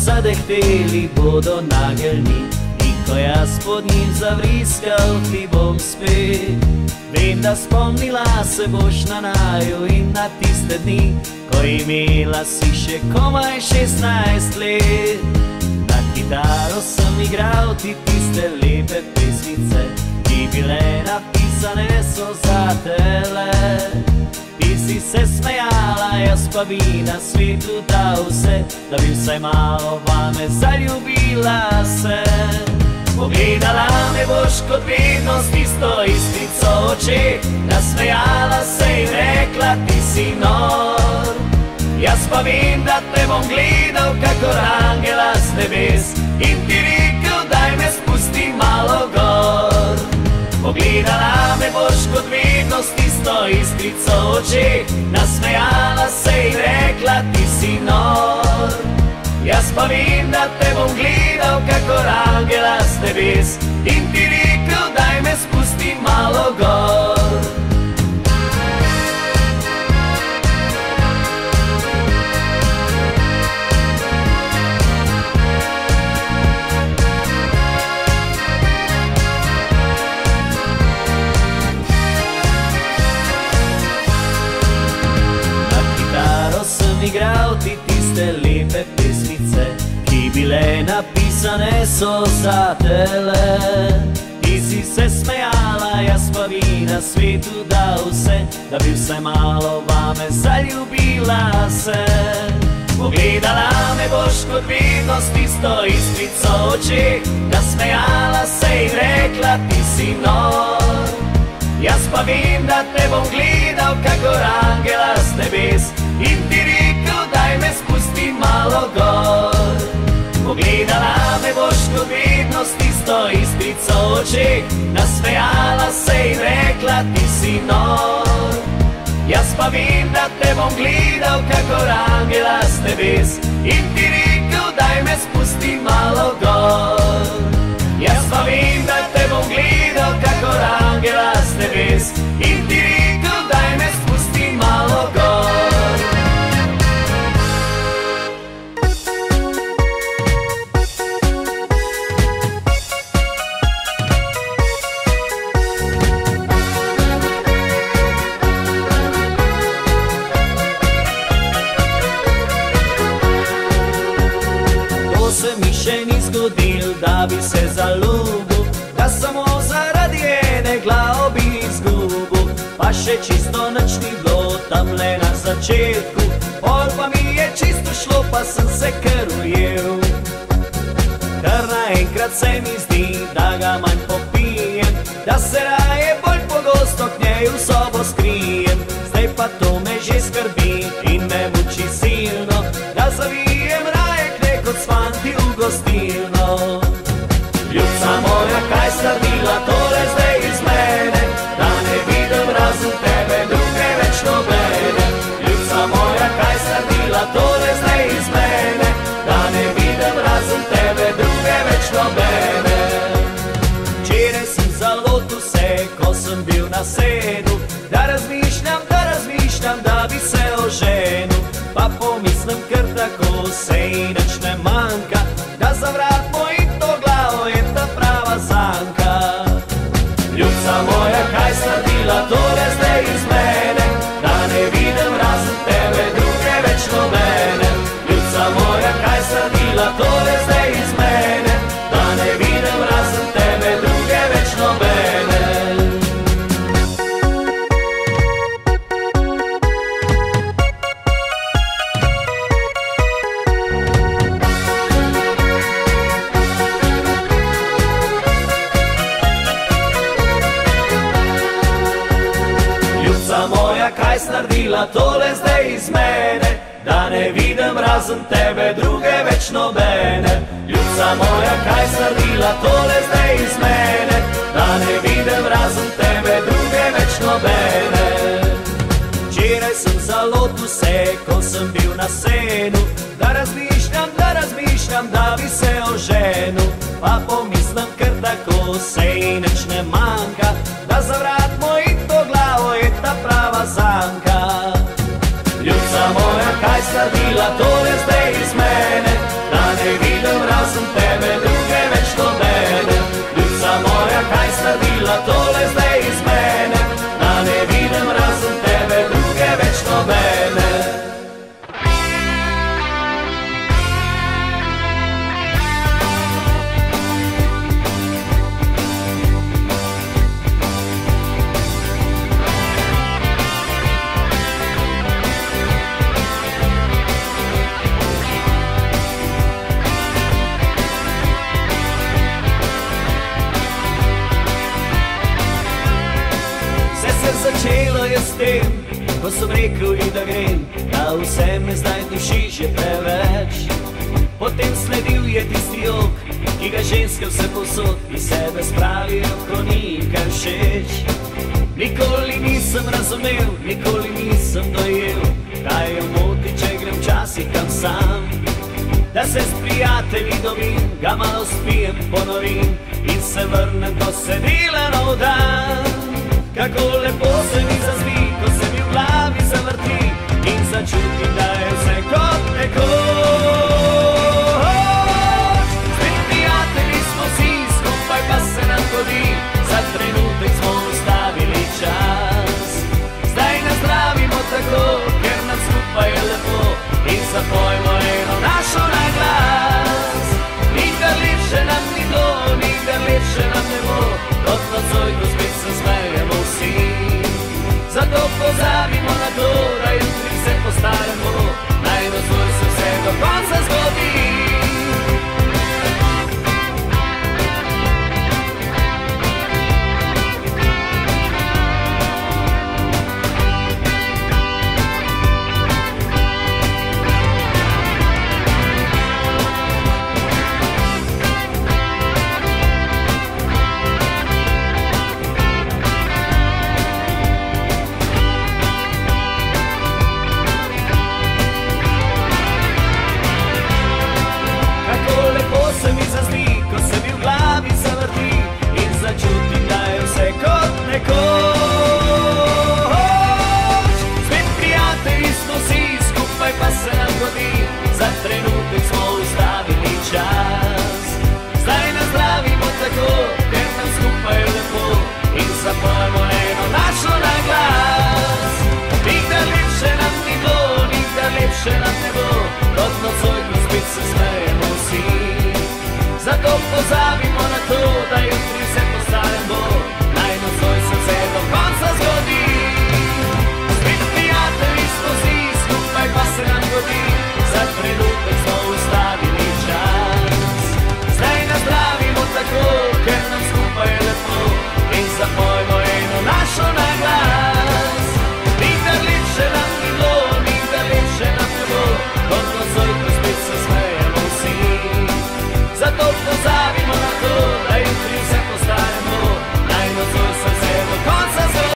zadehteli, bodo nageljni. In ko jaz pod njim zavriskal, ti bom spet. Vem, da spomnila se boš na naju in na tiste dni, ko imela si še komaj 16 let. Na kitaro sem igral ti tiste lepe pesmice, ki bile napisane so za tele. Ti si se smejala, jaz pa bi na svetu dal vse, da bi vsaj malo vame zaljubila se. Pogledala me boš kot vedno s tisto iskrico v očeh, nasmejala se in rekla, ti si nor. Jaz pa vem, da te bom gledal kakor angela z nebes in ti rekel, daj me spusti malo gor. Pogledala me boš kot vedno s tisto iskrico v očeh, nasmejala se in rekla, ti si nor. Jaz pa vem, da te bom gledal kakor angela z nebes in ti rekel, daj me spusti malo gor. Na kitaro sem igral ti tiste lepe pesmice, ki bile napisane so za tele. Ti si se smejala, jaz pa bi na svetu dal vse, da bi vsaj malo vame zaljubila se. Pogledala me boš kot vedno s tisto iskrico v očeh, nasmejala se in rekla, ti si nor. Jaz pa vem, da te bom gledal kakor angela z nebes in ti rekel, daj me spusti malo gor. Pogledala me boš kot vedno s tisto iskrico v očeh, nasmejala se in rekla, ti si nor. Jaz pa vem, da te bom gledal kakor angela z nebes in ti rekel, daj me spusti malo gor. Jaz pa vem, da te bom gledal kakor angela z nebes in ti rekel, daj me spusti malo gor. Se mi še ni zgodil, da bi se zaljubil, da samo zaradi ene glave bi izgubil. Pa še čisto nič ni bilo tamle na začetku, pol pa mi je čisto šlo, pa sem se kar ujel. Kar naenkrat se mi zdi, da ga manj popijem, da se raje bolj pogosto k njej v sobo skrijem. Zdaj pa to me že skrbi in me muči silno, da zavijem raje k njej kot s fanti v gostilno. Ljubca moja, kaj sta bila tole zdaj iz mene, da ne vidim razen tebe druge več nobene. Ljubca moja, kaj sta bila tole zdaj iz mene, da ne vidim razen tebe druge več nobene. Včeraj sem zalotil se, ko sem bil na sedu, da razmišljam, da bi se oženil. Pa pomislim kar tako, se ji nič ne manjka, da za vrat mojih to glavo je ta prava zanka. Ljubca moja, kaj sta bila tole zdaj iz mene, da ne vidim razen tebe druge več nobene. Ljubca moja, kaj sta bila tole zdaj iz mene, da ne vidim razen tebe druge več nobene. Kaj si naredila tole zdaj iz mene, da ne vidim razen tebe druge več nobene. Ljubca moja, kaj si naredila tole zdaj iz mene, da ne vidim razen tebe druge več nobene. Včeraj sem zalotil se, ko sem bil na senu, da razmišljam, da bi se oženil. Pa pomislim kar tako, se ji nič ne manjka, da za vrat mojih to glavo je ta prava zanka. Ljubca moja, kaj sta bila tole zdaj iz mene, da ne ko sem rekel ji, da grem, da vse me zdaj duši že preveč. Potem sledil je tisti jok, ki ga ženske vse posod iz sebe spravijo, ko ni kar všeč. Nikoli nisem razumel, nikoli nisem dojel, kaj jo moti, če grem včasih kam sam. Da se s prijatelji dobim, ga malo spijem, ponorim in se vrnem, ko se dela nov dan. Kako lepo se mi zazvi, ko se mi v glavi zavrti in začutim, da je vse kot nekoč. Spet prijatelji smo si, skupaj pa se nam godi, za trenutek smo ustavili čas. Zdaj nas zdravimo tako, ker nam skupaj je lepo in zapojmo eno našo na glas. Nikdar lepše nam ni bilo, nikdar lepše nam ne bo, kot nocoj, ko spet se smejemo vsi. Zato pozabimo na to, da jutri se postaramo, naj nocoj se vse do konca zgodi. Začutim, da je vse kot nekoč. Spet prijatelji smo si, skupaj pa se nam godi, za trenutek smo ustavili čas. Zdaj nas zdravimo tako, ker nam skupaj je lepo in zapojmo eno našo na glas. Nikdar lepše nam ni bilo, nikdar lepše nam ne bo, kot nocoj, ko spet se smejemo vsi. Zato pozabimo na to, da jutri